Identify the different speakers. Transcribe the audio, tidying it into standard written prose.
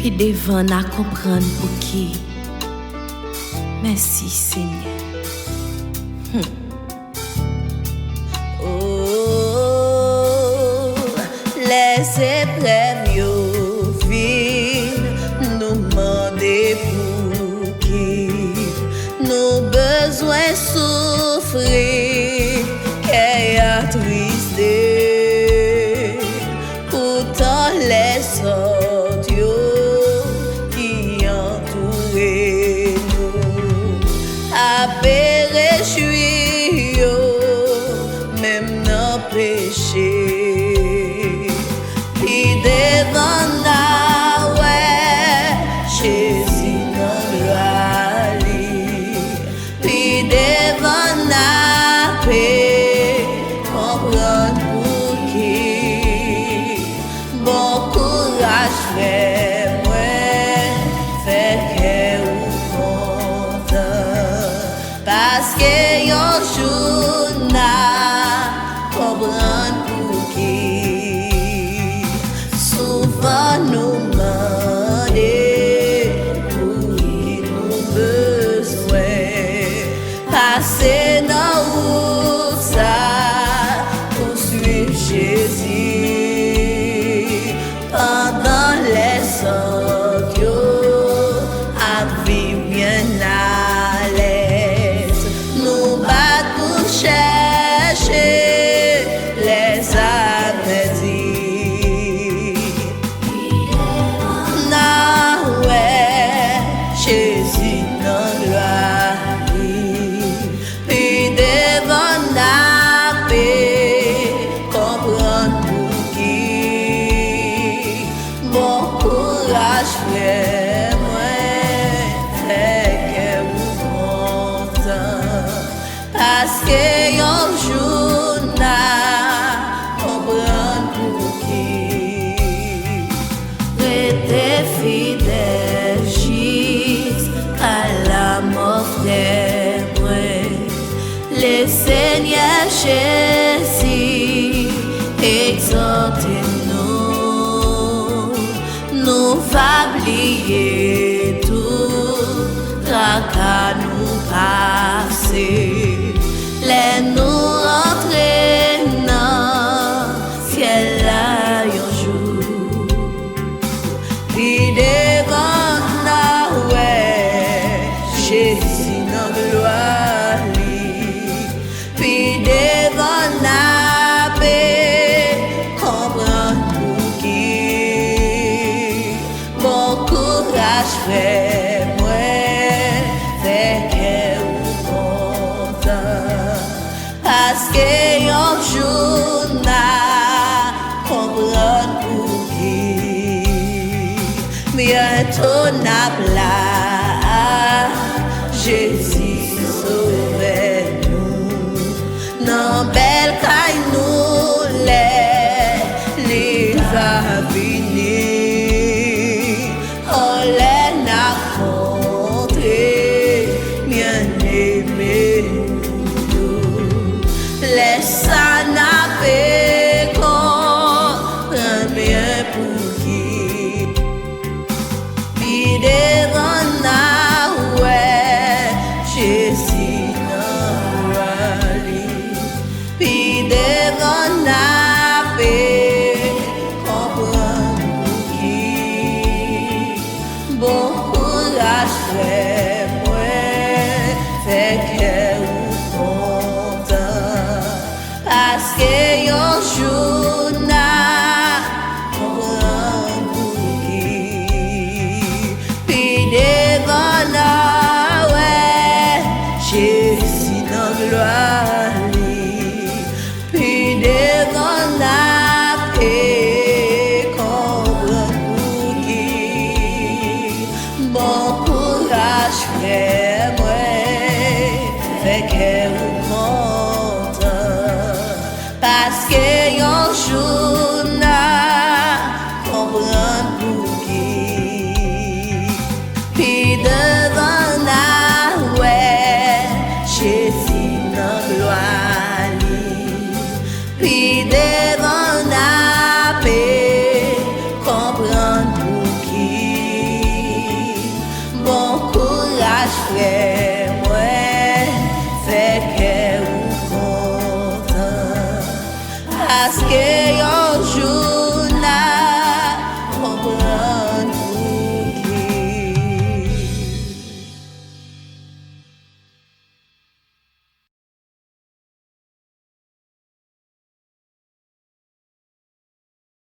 Speaker 1: puis devant à comprendre pour qui. Merci Seigneur.
Speaker 2: Oh, les épreuves yo viennent nous demander pour qui nous besoin souffrir, qu'est attristé. Pourtant les autres yo qui entourent nous a péréchoui yo même dans péché. Puis devant la ouais Jésus dans gloire li. Puis devant la paix comprendre pour qui. Bon courage frère moi fait que ou content parce que yon jour n'a comprendre pour qui. Souvent nous demander pour qui nous besoin passer dans route ça pour suivre Jésus pendant les autres yo à vivre bien à l'aise. Nous battons pour chercher les appétits. Non, ouais, Jésus dans gloire. Puis devant la paix, comprendre pour qui. Bon courage, frère, moi, fait que vous content. Parce que yon jour n'a comprendre pour qui. Restez fidèle jusqu'à la mort, frère, moi. Le Seigneur Jésus exhorte-nous, nous va oublier tout, tracas nous passer, les nous rentrer dans ciel là un jour. Puis devant la ouais Jésus dans gloire li. Puis devant la paix comprendre pour qui. Bon courage frère moi fait que ou content parce que yon jour n'a comprendre pour qui. Bientôt n'a là Jésus sauve-nous. Non belle caille nous les va venir. On les n'a montré bien aimé nous. Laisse ça n'a pas comprendre bien pour qui. Puis devant après.